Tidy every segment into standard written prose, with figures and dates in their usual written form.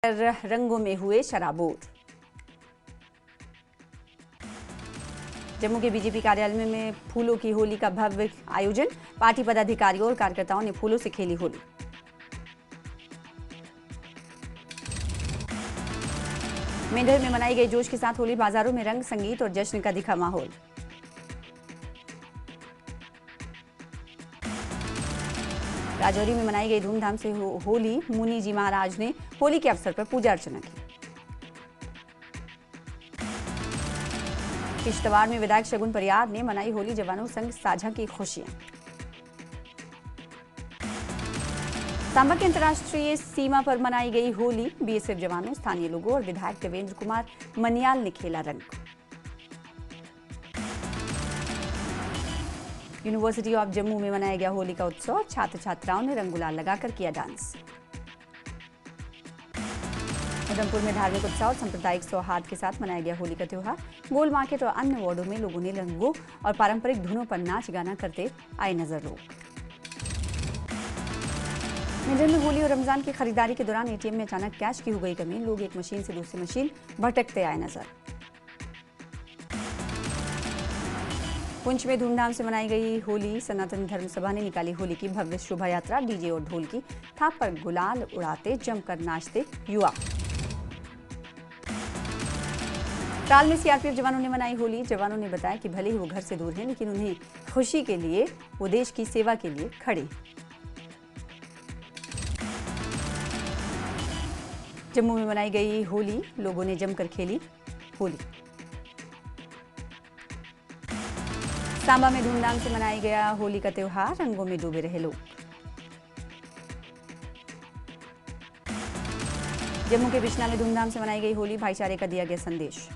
रंगों में हुए शराबोर। जम्मू के बीजेपी कार्यालय में फूलों की होली का भव्य आयोजन। पार्टी पदाधिकारियों और कार्यकर्ताओं ने फूलों से खेली होली। मेंढर में मनाई गई जोश के साथ होली। बाजारों में रंग, संगीत और जश्न का दिखा माहौल। राजौरी में मनाई गई धूमधाम से होली। मुनि जी महाराज ने होली के अवसर पर पूजा अर्चना की। किश्तवाड़ में विधायक शगुन परियार ने मनाई होली। जवानों संग साझा की खुशियां। सांबा के अंतर्राष्ट्रीय सीमा पर मनाई गई होली। बीएसएफ जवानों, स्थानीय लोगों और विधायक देवेंद्र कुमार मनियाल ने खेला रंग। यूनिवर्सिटी ऑफ जम्मू में मनाया गया होली का उत्सव। छात्र छात्राओं ने रंग गुलाल लगाकर किया डांस। उधमपुर में धार्मिक उत्साह और सांप्रदायिक सौहार्द के साथ मनाया गया होली का त्योहार। गोल मार्केट और अन्य वार्डों में लोगों ने रंगों और पारंपरिक धुनों पर नाच गाना करते आए नजर लोग। मेंढर में होली और रमजान की खरीदारी के दौरान एटीएम में अचानक कैश की हो गई कमी। लोग एक मशीन से दूसरी मशीन भटकते आए नजर। पुंछ में धूमधाम से मनाई गई होली। सनातन धर्म सभा ने निकाली होली की भव्य शोभा यात्रा। डीजे और ढोल की थाप पर गुलाल उड़ाते जमकर नाचते युवा। ट्राल में सीआरपीएफ जवानों ने मनाई होली। जवानों ने बताया कि भले ही वो घर से दूर हैं, लेकिन उन्हें खुशी के लिए वो देश की सेवा के लिए खड़े। जम्मू में मनाई गई होली। लोगों ने जमकर खेली होली। सांबा में धूमधाम से मनाया गया होली का त्योहार। रंगों में डूबे रहे लोग। जम्मू के बिश्ना में धूमधाम से मनाई गई होली। भाईचारे का दिया गया संदेश।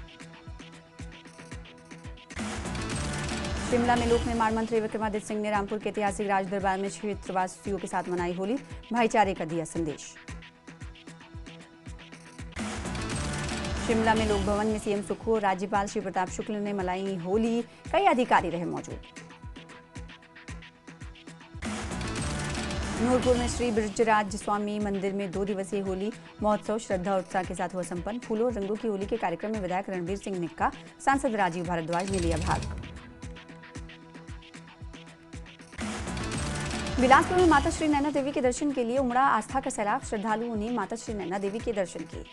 शिमला में लोक निर्माण मंत्री विक्रमादित्य सिंह ने रामपुर के ऐतिहासिक राज दरबार में क्षेत्रवासियों के साथ मनाई होली। भाईचारे का दिया संदेश। शिमला में लोक भवन में सीएम सुखू और राज्यपाल श्री प्रताप शुक्ल ने मनाई होली। कई अधिकारी रहे मौजूद। नूरपुर में श्री बृजराज स्वामी मंदिर में 2 दिवसीय होली महोत्सव श्रद्धा और उत्साह के साथ हुआ संपन्न। फूलों और रंगों की होली के कार्यक्रम में विधायक रणबीर सिंह निक्का, सांसद राजीव भारद्वाज ने लिया भाग। बिलासपुर में माता श्री नैना देवी के दर्शन के लिए उमड़ा आस्था का सैलाब। श्रद्धालुओं ने माता श्री नैना देवी के दर्शन किए।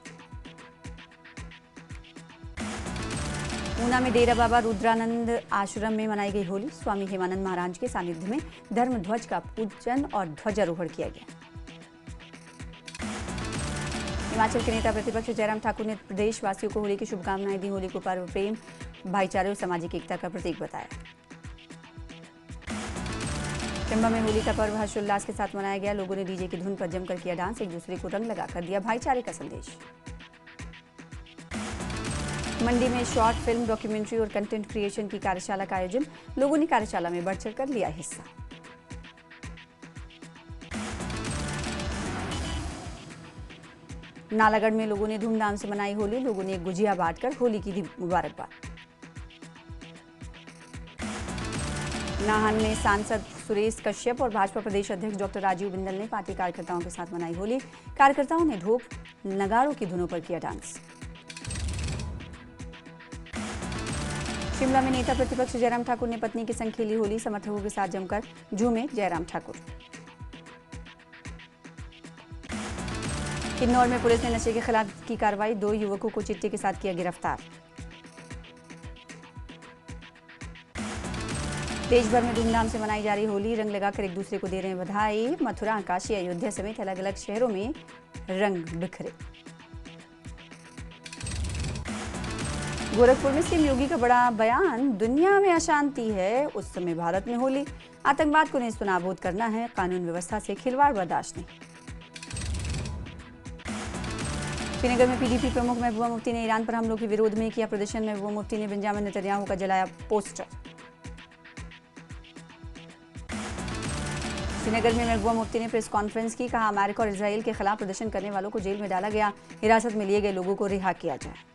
ऊना में डेरा बाबा रुद्रानंद आश्रम में मनाई गई होली। स्वामी हेमानंद महाराज के सानिध्य में धर्म ध्वज का पूजन और ध्वजारोहण किया गया। हिमाचल के नेता प्रतिपक्ष जयराम ठाकुर ने प्रदेशवासियों को होली की शुभकामनाएं दी। होली को पर्व प्रेम, भाईचारे और सामाजिक एकता का प्रतीक बताया। चंबा में होली का पर्व हर्षोल्लास के साथ मनाया गया। लोगों ने डीजे की धुन पर जमकर किया डांस। एक दूसरे को रंग लगाकर दिया भाईचारे का संदेश। मंडी में शॉर्ट फिल्म, डॉक्यूमेंट्री और कंटेंट क्रिएशन की कार्यशाला का आयोजन। लोगों ने कार्यशाला में बढ़ चढ़कर लिया हिस्सा। नालागढ़ में लोगों ने धूमधाम से मनाई होली। लोगों ने गुजिया बांटकर होली की दी मुबारकबाद। नाहन में सांसद सुरेश कश्यप और भाजपा प्रदेश अध्यक्ष डॉक्टर राजीव बिंदल ने पार्टी कार्यकर्ताओं के साथ मनाई होली। कार्यकर्ताओं ने ढोल नगाड़ों की धुनों पर किया डांस। शिमला में नेता प्रतिपक्ष जयराम ठाकुर ने पत्नी के संग खेली होली। समर्थकों के साथ जमकर झूमे जयराम ठाकुर। किन्नौर में पुलिस ने नशे के खिलाफ की कार्रवाई। 2 युवकों को चिट्टे के साथ किया गिरफ्तार। देश भर में धूमधाम से मनाई जा रही होली। रंग लगाकर एक दूसरे को दे रहे हैं बधाई। मथुरा, काशी, अयोध्या समेत अलग अलग शहरों में रंग बिखरे। गोरखपुर में सीएम योगी का बड़ा बयान। दुनिया में अशांति है, उस समय भारत में होली। आतंकवाद को नेस्तनाबूद करना है, कानून व्यवस्था से खिलवाड़ बर्दाश्त नहीं। श्रीनगर में पीडीपी प्रमुख महबूबा मुफ्ती ने ईरान पर हमलों के विरोध में किया प्रदर्शन। महबूबा मुफ्ती ने बेंजामिन नेतन्याहू का जलाया पोस्टर। श्रीनगर में महबूबा मुफ्ती ने प्रेस कॉन्फ्रेंस की। कहा, अमेरिका और इजराइल के खिलाफ प्रदर्शन करने वालों को जेल में डाला गया। हिरासत में लिए गए लोगों को रिहा किया जाए।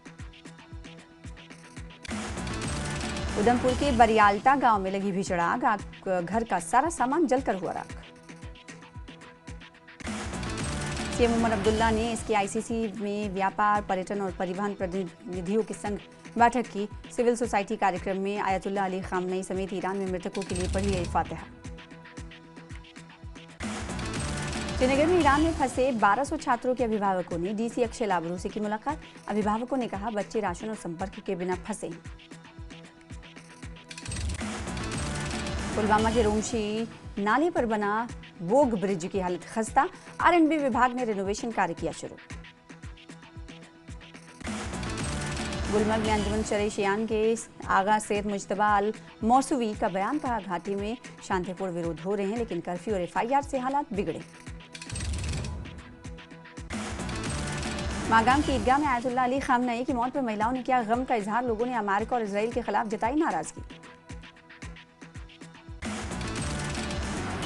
उधमपुर के बरियाल्टा गांव में लगी भीषण आग। घर का सारा सामान जलकर हुआ राख। सीएम उमर अब्दुल्ला ने इसके आईसीसी में व्यापार, पर्यटन और परिवहन प्रतिनिधियों के संग बैठक की। सिविल सोसाइटी कार्यक्रम में आयतुल्ला अली खामनई समेत ईरान में मृतकों के लिए पढ़ी गई फातिहा। श्रीनगर में ईरान में फंसे 1200 छात्रों के अभिभावकों ने डीसी अक्षय लाबरू से की मुलाकात। अभिभावकों ने कहा बच्चे राशन और संपर्क के बिना फंसे। पुलवामा के रोमशी नाले पर बना बोग ब्रिज की हालत खस्ता। आरएंडबी विभाग ने रिनोवेशन कार्य किया शुरू। गुलमर्ग में अंजुमन शरई-ए-शियान के आगा सैयद मुज्तबा अल मौसूवी का बयान। कहा घाटी में शांतिपूर्ण विरोध हो रहे हैं लेकिन कर्फ्यू और एफआईआर से हालात बिगड़े। मागाम की ईदगाह में आयतुल्ला अली खामनई की मौत पर महिलाओं ने किया गम का इजहार। लोगों ने अमेरिका और इजराइल के खिलाफ जताई नाराजगी।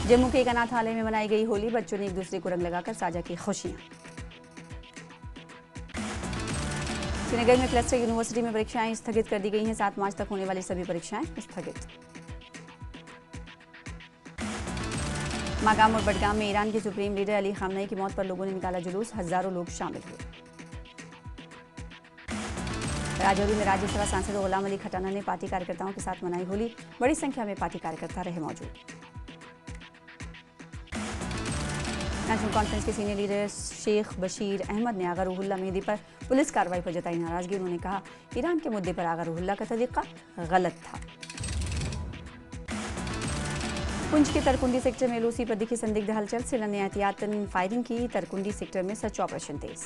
जम्मू के एक अनाथालय में मनाई गई होली। बच्चों ने एक दूसरे को रंग लगाकर साझा की खुशियां। श्रीनगर में क्लस्टर यूनिवर्सिटी में परीक्षाएं स्थगित कर दी गई हैं। 7 मार्च तक होने वाली सभी परीक्षाएं स्थगित। मागाम और बडगाम में ईरान के सुप्रीम लीडर अली खामनई की मौत पर लोगों ने निकाला जुलूस। हजारों लोग शामिल हुए। राजौरी में राज्यसभा सांसद गुलाम अली खटाना ने पार्टी कार्यकर्ताओं के साथ मनाई होली। बड़ी संख्या में पार्टी कार्यकर्ता रहे मौजूद। नेशनल कॉन्फ्रेंस के सीनियर लीडर शेख बशीर अहमद ने आगा रूहुल्ला मेहदी पर पुलिस कार्रवाई पर जताई नाराजगी। उन्होंने कहा ईरान के मुद्दे पर आगा रूहुल्ला का तरीका गलत था। पुंछ के तरकुंडी सेक्टर में एलओसी पर दिखी संदिग्ध हलचल। सेना ने एहतियातन फायरिंग की। तरकुंडी सेक्टर में सर्च ऑपरेशन तेज।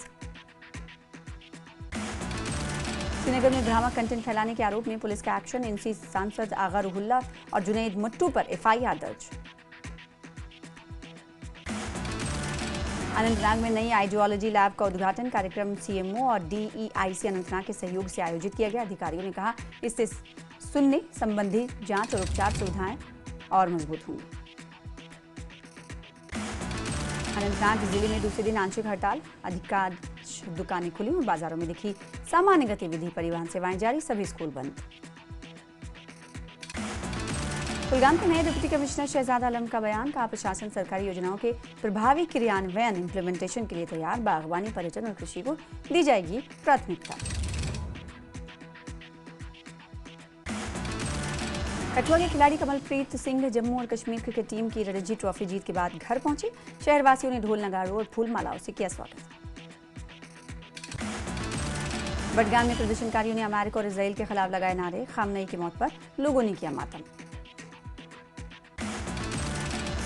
श्रीनगर में भ्रामक कंटेंट फैलाने के आरोप में पुलिस का एक्शन। एनसी सांसद आगा रूहुल्ला और जुनैद मट्टू पर एफआईआर दर्ज। अनंतनाग में नई आइडियोलॉजी लैब का उद्घाटन। कार्यक्रम सीएमओ और डीईआईसी अनंतनाग के सहयोग से आयोजित किया गया। अधिकारियों ने कहा इससे सुनने संबंधी जांच और उपचार सुविधाएं और मजबूत होंगी। अनंतनाग जिले में दूसरे दिन आंशिक हड़ताल। अधिकांश दुकानें खुली और बाजारों में दिखी सामान्य गतिविधि। परिवहन सेवाएं जारी, सभी स्कूल बंद। कुलगाम के नए डिप्टी कमिश्नर शहजाद आलम का बयान। कहा प्रशासन सरकारी योजनाओं के प्रभावी क्रियान्वयन इम्प्लीमेंटेशन के लिए तैयार। बागवानी, पर्यटन और कृषि को दी जाएगी प्राथमिकता। कठुआ के खिलाड़ी कमलप्रीत सिंह जम्मू और कश्मीर क्रिकेट टीम की रणजी ट्रॉफी जीत के बाद घर पहुंचे। शहरवासियों ने ढोल नगाड़ों और फूल मालाओं से किया स्वागत। बडगाम में प्रदर्शनकारियों ने अमेरिका और इजराइल के खिलाफ लगाए नारे। खामनई की मौत पर लोगों ने किया मातम।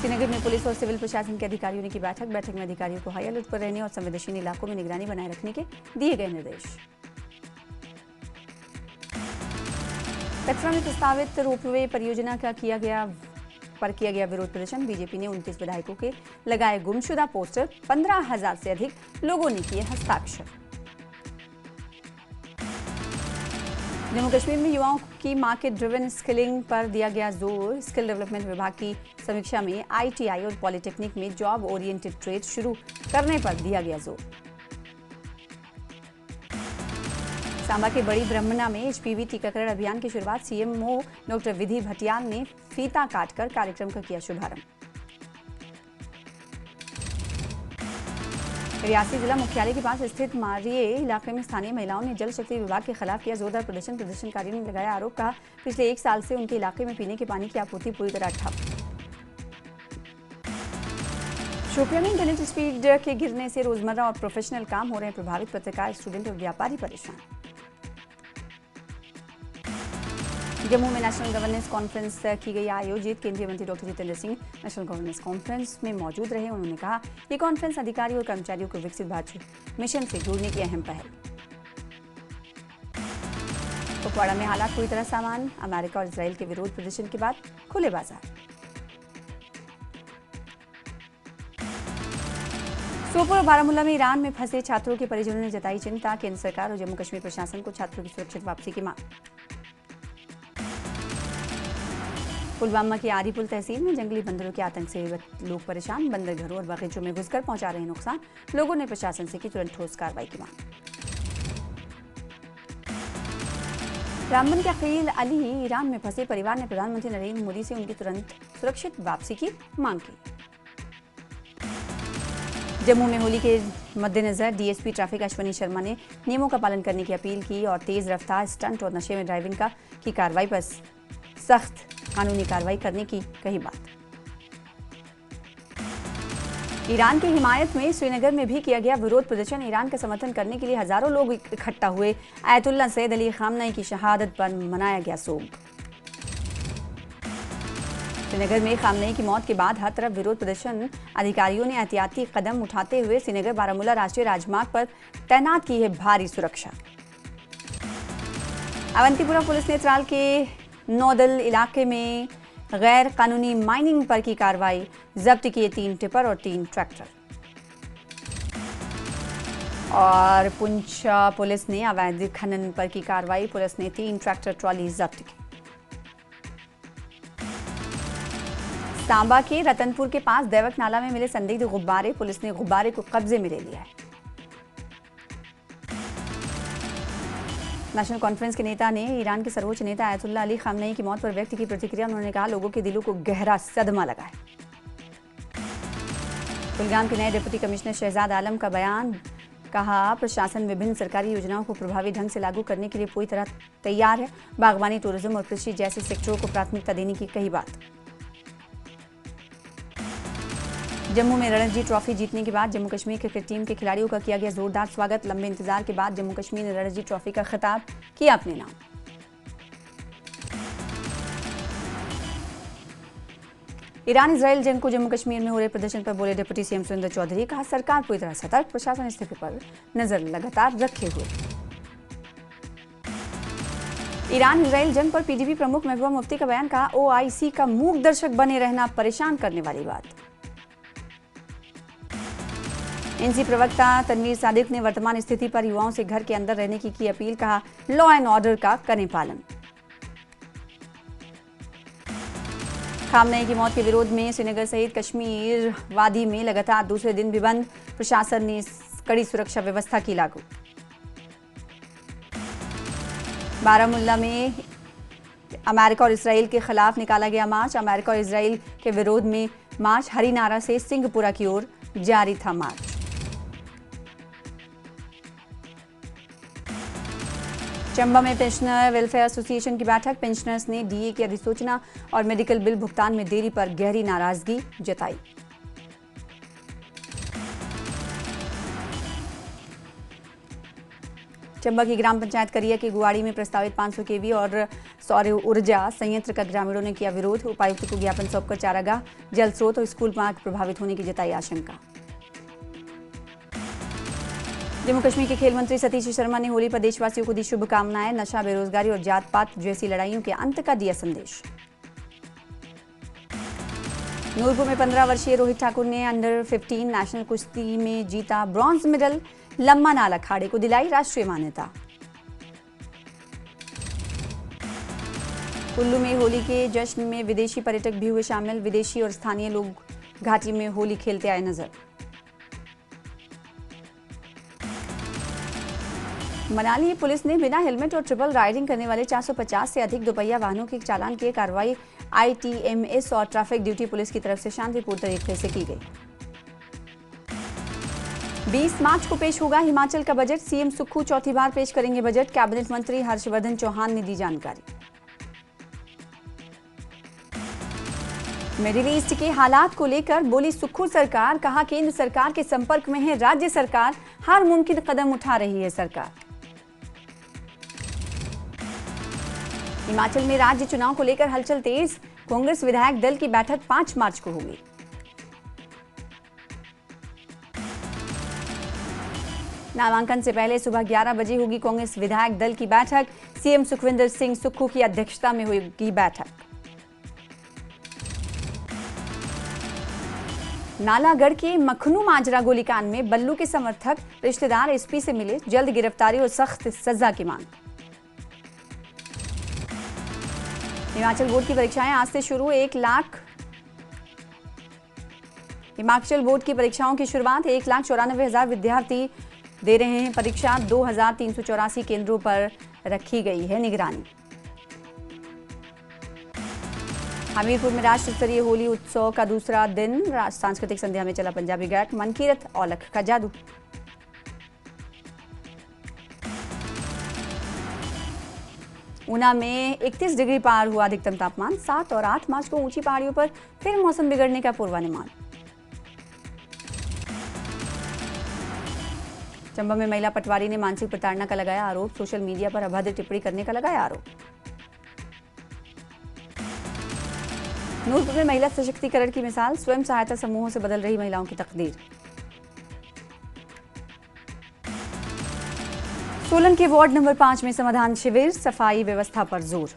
श्रीनगर में पुलिस और सिविल प्रशासन के अधिकारियों ने की बैठक। बैठक में अधिकारियों को हाई अलर्ट पर रहने और संवेदनशील इलाकों में निगरानी बनाए रखने के दिए गए निर्देश। कटरा में प्रस्तावित रोपवे परियोजना का किया गया विरोध प्रदर्शन। बीजेपी ने 29 विधायकों के लगाए गुमशुदा पोस्टर। 15,000 से अधिक लोगों ने किए हस्ताक्षर। जम्मू कश्मीर में युवाओं की मार्केट ड्रिवन स्किलिंग पर दिया गया जोर। स्किल डेवलपमेंट विभाग की समीक्षा में आईटीआई और पॉलिटेक्निक में जॉब ओरिएंटेड ट्रेड शुरू करने पर दिया गया जोर। सांबा के बड़ी ब्रह्मणा में एचपीवी टीकाकरण अभियान की शुरुआत। सीएमओ डॉक्टर विधि भटियाल ने फीता काटकर कार्यक्रम का किया शुभारंभ। रियासी जिला मुख्यालय के पास स्थित मारिये इलाके में स्थानीय महिलाओं ने जल शक्ति विभाग के खिलाफ किया जोरदार प्रदर्शन। प्रदर्शनकारियों ने लगाया आरोप। कहा पिछले 1 साल से उनके इलाके में पीने के पानी की आपूर्ति पूरी तरह ठप। शोपियां में इंटरनेट स्पीड के गिरने से रोजमर्रा और प्रोफेशनल काम हो रहे हैं प्रभावित। पत्रकार, स्टूडेंट और व्यापारी परेशान। जम्मू में नेशनल गवर्नेंस कॉन्फ्रेंस की गई आयोजित। केंद्रीय मंत्री doctor Jitendra Singh national governance conference में मौजूद रहे। उन्होंने कहा ये कॉन्फ्रेंस अधिकारियों और कर्मचारियों को विकसित भारत मिशन से जोड़ने की अहम पहल। कुपवाड़ा में हालात पूरी तरह सामान्य। अमेरिका और इजराइल के विरोध प्रदर्शन के बाद खुले बाजार। सोपोर और बारामूला में ईरान में फंसे छात्रों के परिजनों ने जताई चिंता। केंद्र सरकार और जम्मू कश्मीर प्रशासन को छात्रों की सुरक्षित वापसी की मांग। पुलवामा की आरीपुल तहसील में जंगली बंदरों के आतंक से लोग परेशान। बंदर घरों और बागीचों में घुसकर पहुंचा रहे नुकसान। लोगों ने प्रशासन से की तुरंत ठोस कार्रवाई की मांग। रामबन के अकील अली ईरान में फंसे परिवार ने प्रधानमंत्री नरेंद्र मोदी से उनकी तुरंत सुरक्षित वापसी की मांग की। जम्मू में होली के मद्देनजर डीएसपी ट्रैफिक अश्वनी शर्मा ने नियमों का पालन करने की अपील की और तेज रफ्तार, स्टंट और नशे में ड्राइविंग की कार्रवाई पर सख्त कानूनी कार्रवाई करने की कही बात। ईरान की हिमायत में श्रीनगर में भी किया गया विरोध प्रदर्शन। ईरान का समर्थन करने के लिए हजारों लोग इकट्ठा हुए। आयतुल्ला सैयद अली खामनेई की शहादत पर मनाया गया शोक। श्रीनगर में खामनेई की मौत के बाद हर तरफ विरोध प्रदर्शन। अधिकारियों ने एहतियाती कदम उठाते हुए श्रीनगर बारामूला राष्ट्रीय राजमार्ग पर तैनात की है भारी सुरक्षा। अवंतीपुरा पुलिस ने त्राल के नौदल इलाके में गैर कानूनी माइनिंग पर की कार्रवाई। जब्त किए 3 टिपर और 3 ट्रैक्टर। और पुंछ पुलिस ने अवैध खनन पर की कार्रवाई। पुलिस ने 3 ट्रैक्टर ट्रॉली जब्त की। सांबा के रतनपुर के पास दैवक नाला में मिले संदिग्ध गुब्बारे। पुलिस ने गुब्बारे को कब्जे में ले लिया है। नेशनल कॉन्फ्रेंस के नेता ने ईरान के सर्वोच्च नेता आयतुल्ला अली खामनेई की मौत पर व्यक्त की प्रतिक्रिया। उन्होंने कहा, लोगों के दिलों को गहरा सदमा लगा है। कुलगाम के नए डिप्टी कमिश्नर शहजाद आलम का बयान। कहा, प्रशासन विभिन्न सरकारी योजनाओं को प्रभावी ढंग से लागू करने के लिए पूरी तरह तैयार है। बागवानी, टूरिज्म और कृषि जैसे सेक्टरों को प्राथमिकता देने की कही बात। जम्मू में रणजी ट्रॉफी जीतने के बाद जम्मू कश्मीर क्रिकेट टीम के खिलाड़ियों का किया गया जोरदार स्वागत। लंबे इंतजार के बाद जम्मू कश्मीर ने रणजी ट्रॉफी का खिताब किया अपने नाम। ईरान इजराइल जंग को जम्मू कश्मीर में हो रहे प्रदर्शन पर बोले डिप्टी सीएम सुरेंद्र चौधरी। कहा, सरकार पूरी तरह सतर्क, प्रशासन स्थिति पर नजर लगातार रखे हुए। ईरान इजराइल जंग पर पीडीपी प्रमुख महबूबा मुफ्ती का बयान। कहा, ओआईसी का मूक दर्शक बने रहना परेशान करने वाली बात। एनसी प्रवक्ता तनवीर सादिक ने वर्तमान स्थिति पर युवाओं से घर के अंदर रहने की अपील। कहा, लॉ एंड ऑर्डर का करें पालन। खामनेई की मौत के विरोध में श्रीनगर सहित कश्मीर वादी में लगातार दूसरे दिन भी बंद। प्रशासन ने कड़ी सुरक्षा व्यवस्था की लागू। बारामूला में अमेरिका और इसराइल के खिलाफ निकाला गया मार्च। अमेरिका और इसराइल के विरोध में मार्च। हरिनारा से सिंहपुरा की ओर जारी था मार्च। चंबा में पेंशनर वेलफेयर एसोसिएशन की बैठक। पेंशनर्स ने डीए की अधिसूचना और मेडिकल बिल भुगतान में देरी पर गहरी नाराजगी जताई। चंबा की ग्राम पंचायत करिया की गुवाड़ी में प्रस्तावित 500 केवी और सौर ऊर्जा संयंत्र का ग्रामीणों ने किया विरोध। उपायुक्त को ज्ञापन सौंपकर चारागाह, जल स्रोत और स्कूल मार्ग प्रभावित होने की जताई आशंका। जम्मू कश्मीर के खेल मंत्री सतीश शर्मा ने होली पर देशवासियों को दी शुभकामनाएं। नशा, बेरोजगारी और जात पात जैसी लड़ाइयों के अंत का दिया संदेश। नूरपुर में 15 वर्षीय रोहित ठाकुर ने अंडर 15 नेशनल कुश्ती में जीता ब्रॉन्ज मेडल। लम्मा नाल अखाड़े को दिलाई राष्ट्रीय मान्यता। कुल्लू में होली के जश्न में विदेशी पर्यटक भी हुए शामिल। विदेशी और स्थानीय लोग घाटी में होली खेलते आए नजर। मनाली पुलिस ने बिना हेलमेट और ट्रिपल राइडिंग करने वाले 450 से अधिक दोपहिया वाहनों के चालान किए। कार्रवाई आईटीएमएस और ट्रैफिक ड्यूटी पुलिस की तरफ से शांतिपूर्ण तरीके से की गई। 20 मार्च को पेश होगा हिमाचल का बजट। सीएम सुक्खू चौथी बार पेश करेंगे बजट। कैबिनेट मंत्री हर्षवर्धन चौहान ने दी जानकारी। मिडिल ईस्ट के हालात को लेकर बोली सुक्खू सरकार। कहा, केंद्र सरकार के संपर्क में है राज्य सरकार। हर मुमकिन कदम उठा रही है सरकार। हिमाचल में राज्य चुनाव को लेकर हलचल तेज। कांग्रेस विधायक दल की बैठक 5 मार्च को होगी। नामांकन से पहले सुबह 11 बजे होगी कांग्रेस विधायक दल की बैठक। सीएम सुखविंदर सिंह सुक्खू की अध्यक्षता में होगी बैठक। नालागढ़ के मखनू माजरा गोलीकांड में बल्लू के समर्थक रिश्तेदार एसपी से मिले। जल्द गिरफ्तारी और सख्त सजा की मांग। हिमाचल बोर्ड की परीक्षाएं आज से शुरू। 1 लाख हिमाचल बोर्ड की परीक्षाओं की शुरुआत। 1,94,000 विद्यार्थी दे रहे हैं परीक्षा। 2,384 केंद्रों पर रखी गई है निगरानी। हमीरपुर में राष्ट्र स्तरीय होली उत्सव का दूसरा दिन सांस्कृतिक संध्या में चला पंजाबी गायक मनकीरत औलख का जादू। ऊना में 31 डिग्री पार हुआ अधिकतम तापमान। 7 और 8 मार्च को ऊंची पहाड़ियों पर फिर मौसम बिगड़ने का पूर्वानुमान। चंबा में महिला पटवारी ने मानसिक प्रताड़ना का लगाया आरोप। सोशल मीडिया पर अभद्र टिप्पणी करने का लगाया आरोप। नूरपुर में महिला सशक्तिकरण की मिसाल। स्वयं सहायता समूहों से बदल रही महिलाओं की तकदीर। सोलन के वार्ड नंबर 5 में समाधान शिविर। सफाई व्यवस्था पर जोर।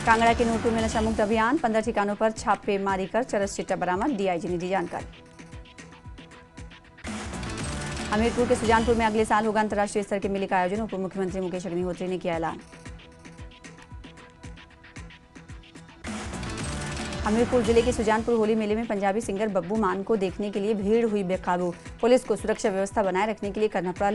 कांगड़ा के नूरपुर में नशा मुक्त अभियान। 15 ठिकानों पर छापेमारी कर चरस चिट्टा बरामद। डीआईजी ने दी जानकारी। हमीरपुर के सुजानपुर में अगले साल होगा अंतर्राष्ट्रीय स्तर के मेले का आयोजन। उप मुख्यमंत्री मुकेश अग्निहोत्री ने किया ऐलान। हमीरपुर जिले के सुजानपुर होली मेले में पंजाबी सिंगर बब्बू मान को देखने के लिए भीड़ हुई बेकाबू। पुलिस को सुरक्षा व्यवस्था बनाए रखने के लिए करना पड़ा